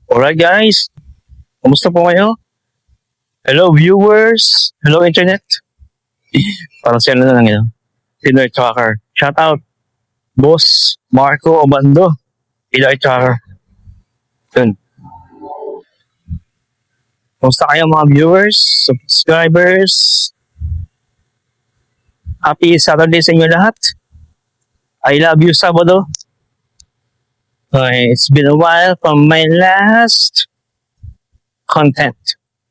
Alright guys, kumusta po kayo? Hello viewers, hello internet. Parang siya na lang yun. Pinoy Tracker. Shout out, Boss Marco Obando. Pinoy Tracker. Yun. Kumusta kayo mga viewers, subscribers? Happy Saturday sa inyo lahat. I love you Sabado. Okay, it's been a while from my last content.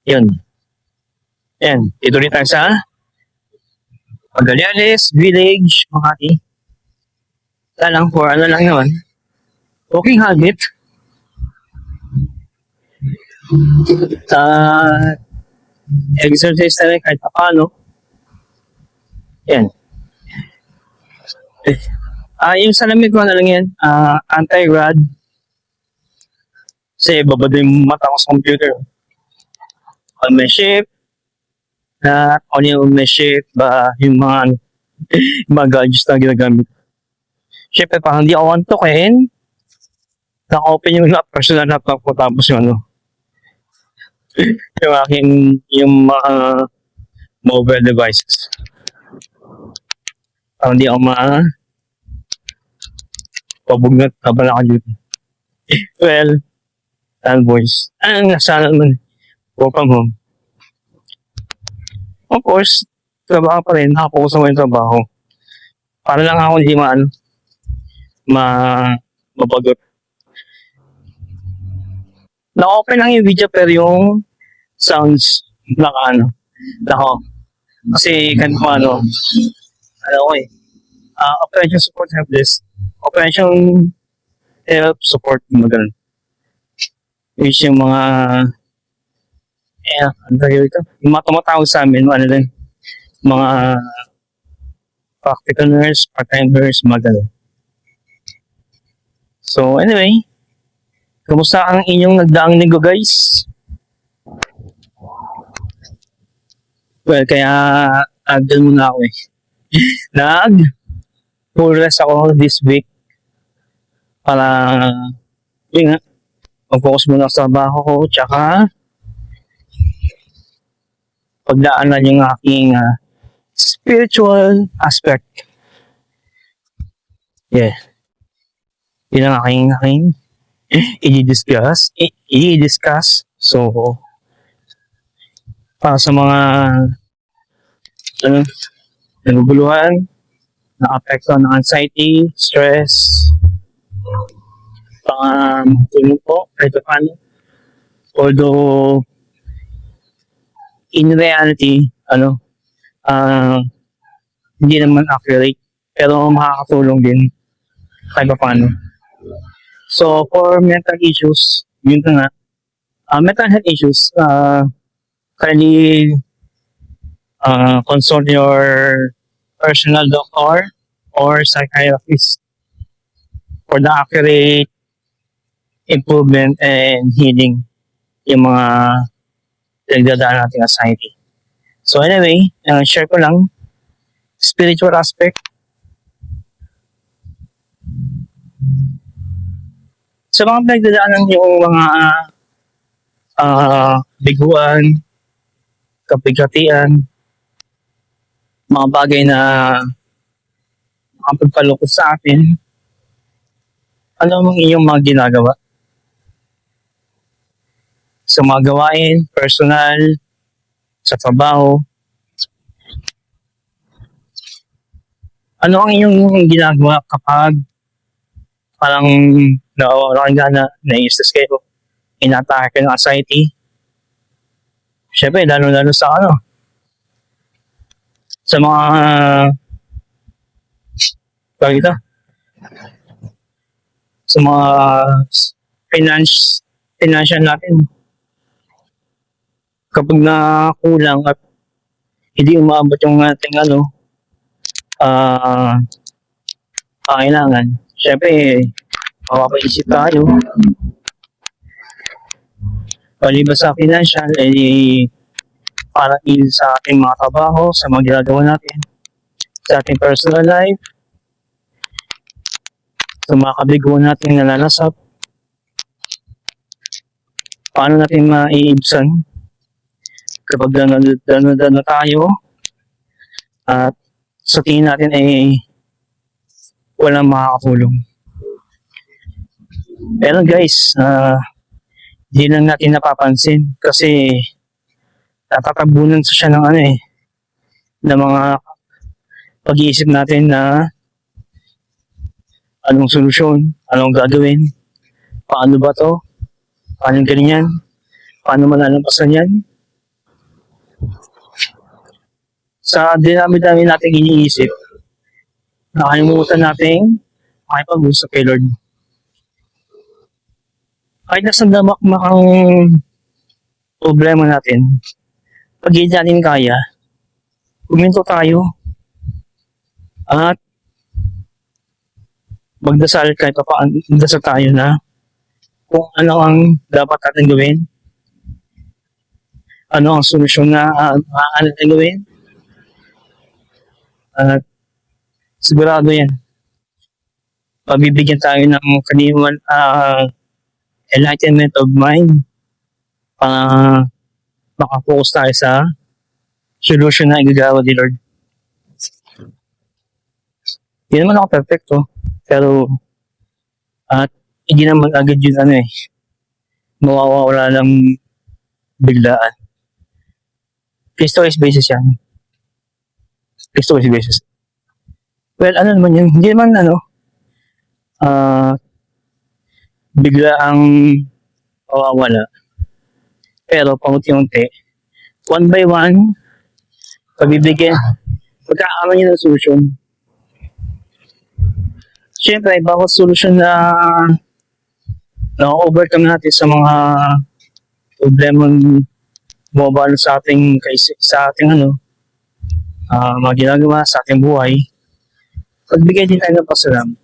Yun. Yan. Dito rin tayo sa Magallanes Village, Makati. Wala lang for ano lang naman. Walking habit. Exercise na rin kahit paano. Yan. Yung salamig ko na lang yan, anti-rad. Kasi babado yung mata ko sa computer. On my shift, on my shift, yung mga, yung mga gadgets na ginagamit. Siyempre, parang hindi ako antokin, naka-open yung personal laptop ko, tapos yung ano, yung aking, yung mga mobile devices. Parang hindi ako pabugnat habang naka-duty. Well, boys, sana naman, work from home. Of course, trabaho pa rin, nakapokus naman yung trabaho. Para lang ako hindi mabagot. Na-open lang yung video pero yung sounds naka. Kasi ganito operation support help desk. Operation help support magaling. Yung mga ito. Yung mga tumatawag sa amin, mga practical nurse, part-time nurse, magaling. So anyway, kumusta ang inyong nagdaang linggo guys? Well, kaya agdal muna ako full rest ako this week para yun nga, mag-focus muna sa trabaho ko tsaka pagdaanan yung aking spiritual aspect. Yeah. Yun ang aking i-discuss. So, para sa mga naguguluhan, na-apekto ng anxiety, stress, tulong po, kahit paano. Although, in reality, hindi naman accurate, pero makakatulong din kahit paano. So, for mental issues, yun na nga, mental health issues, kindly consult your personal doctor or psychiatrist for the accurate improvement and healing yung mga nagdadaan nating anxiety. So anyway, share ko lang spiritual aspect. Sa mga nagdadaanan yung mga biguan, kapigatian, mga bagay na makapagpalukot sa atin, ano mong iyong mga ginagawa? Sa mga gawain, personal, sa trabaho. Ano ang iyong ginagawa kapag parang nawawala ka na nai-stress kayo, inatake ng anxiety? Siyempre, lalo-lalo sa sa mga sa mga financial natin. Kapag nakulang at hindi umaabot yung ating kailangan, syempre mapapaisip tayo. Maliban sa financial, para sa ating mga trabaho, sa mga ginagawa natin, sa ating personal life, sa mga kabigo natin nalalasap, paano natin maiibsan kapag na tayo at sa tingin natin ay walang makakatulong. Pero guys, di lang natin napapansin kasi natatabunan sa siya ng ng mga pag-iisip natin na anong solusyon, anong gagawin, paano ba to, paano ganyan, paano malalampasan yan. Sa dinami-dami nating iniisip, nakalimutan nating makipag-usap kay Lord. Kahit nasa damakmak ang problema natin, pag hindi natin kaya, huminto tayo at magdasal kahit magdasal tayo na kung ano ang dapat natin gawin, ano ang solusyon na maaari natin gawin. At sigurado yan, pabibigyan tayo ng kaniwan enlightenment of mind para makapokus tayo sa solution na igagawa ni Lord. Hindi naman ako perfecto, pero at hindi naman agad yun mawawala lang biglaan. Case-to-case basis yan. Case-to-case basis. Well, ano naman yun? Hindi naman bigla ang mawawala. Pero paunti-unti, one by one, pabibigyan, pagkakaroon niyo ng solusyon. Siyempre, bawat solusyon na na-overcome natin sa mga problemang bumabalo sa ating mga ginagawa sa ating buhay, pagbigay din tayo ng pasalamat.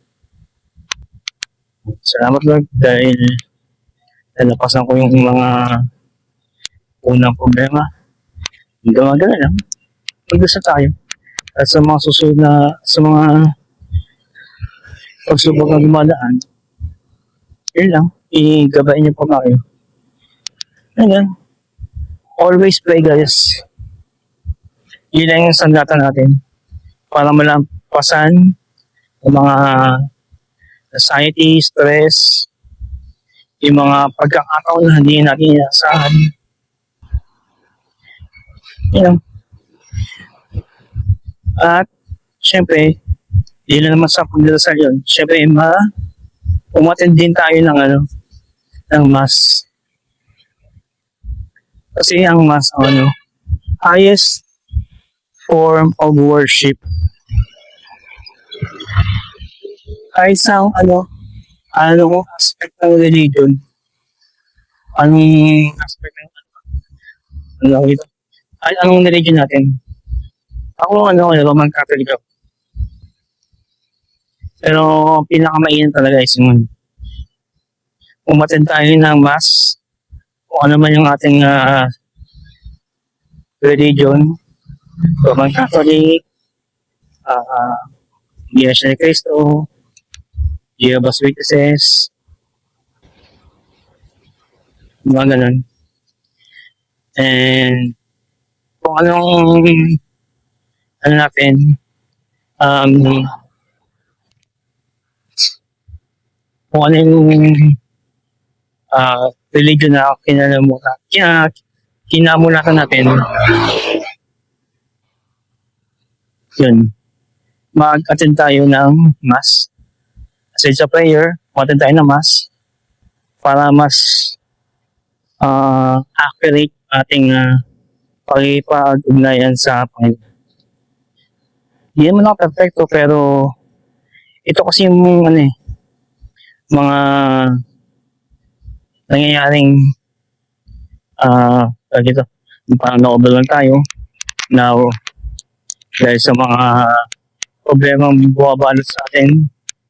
Salamat Lord dahil nalapasan ko yung mga unang problema. Hindi gumagana lang. Magdasal tayo. At sa mga susunod sa mga pagsubok na dumadaan, yun lang, igabain niyo po kayo. Ayan. Always pray guys. Yun lang yung sandata natin para malampasan yung mga anxiety, stress, yung mga pagkakataon na hindi natin inaasahan. Yan. At syempre, hindi na naman sa pagdadasal yun. Syempre, umattend din tayo ng mass. Kasi ang mass, highest form of worship. Kahit sa aspect ng religion, anong aspect ng anong religion natin. Ako Roman Catholic ako. Pero pinakamainam talaga is yung umattend tayo ng mass, kung ano man yung ating religion, Roman Catholic, Iglesia ni Cristo, Jehovah's Witnesses, mga ganun. And kung anong natin, kung ano yung religion na kinamulatan natin, yun, mag-attend tayo ng mass. As a prayer, mag-attend tayo ng mass para mas accurate ating pag-ugnayan sa Panginoon. Hindi naman ako perfecto, pero ito kasi yung mga nangyayaring dito, parang na-overwhelm tayo now dahil sa mga problemang bumabalot sa atin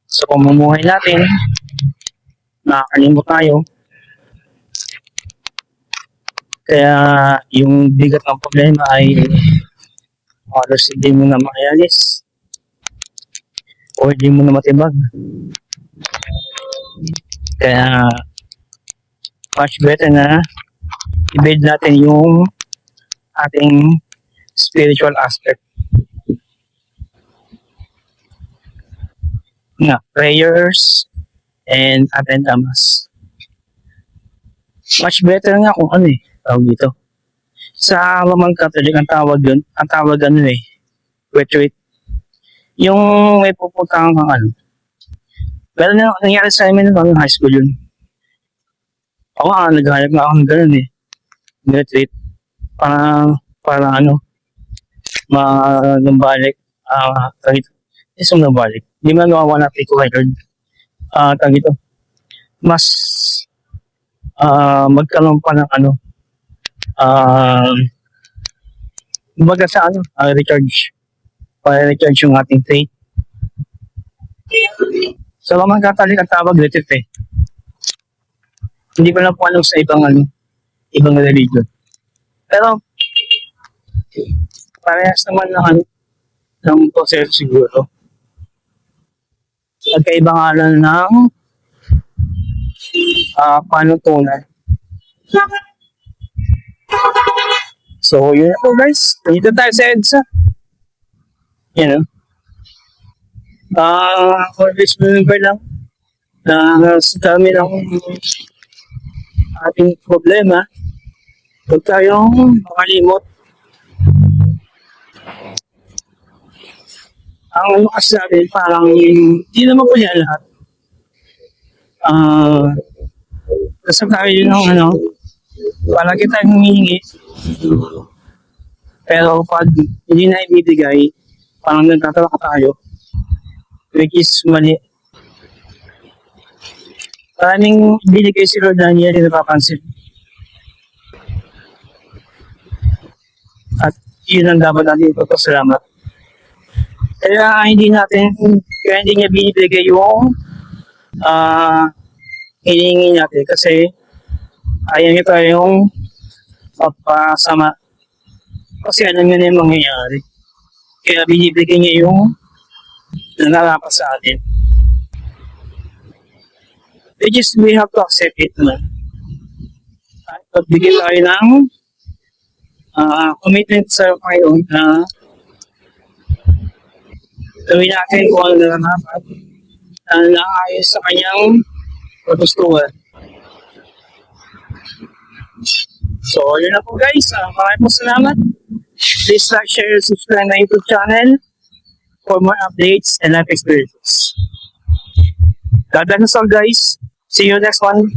sa pamumuhay natin. Nakakalimot tayo. Kaya yung bigat ng problema ay halos hindi mo na makayalis o hindi mo na matibag. Kaya much better na i-build natin yung ating spiritual aspect. Nga, prayers and attendamas. Much better nga kung ano tawag dito. Sa Roman Catholic, ang tawag wait. Yung may pupuntahan kang Pero nangyari sa amin nung high school yun. Ako naghanap nga ako ng ganun retreat. Para nambalik. Isang nambalik. Hindi man nawawala na ito record. Tawag ito. Mas magkaroon pa ng kumbaga sa recharge. Para recharge yung ating faith. Sa Roman Catholic ang tawag retreat Hindi ko lang po alam sa ibang religion. Pero, parehas naman ng proseso siguro. Nagkaibang alam ng panutunan. So, yun po guys. Dito tayo sa EDSA. Always remember lang na sa dami ng ating problema, huwag tayong makalimot. Ang kasi natin, parang hindi naman po niya lahat. Kasi tayo yun palagi tayong humihingi. Pero pag hindi na ibibigay, parang nagtatawa ka tayo. Which is mali. Maraming binigay si Lord na niya rin napapansin. At yun ang dapat natin ipagpasalamat. Kaya hindi niya binibigay yung hinihingi natin kasi ayaw niya tayong magpasama. Kasi alam niya na yung mangyayari. Kaya binibigay niya yung nanarapat sa atin. Which is we have to accept it man. At pagbigay tayo ng commitment sa Panginoon na gawin natin kung ano naranapat na naayos sa kanyang patustuhan. So, yun na po guys. Maraming po salamat. Please like, share, subscribe na YouTube channel for more updates and life experiences. God bless us all guys. See you next one.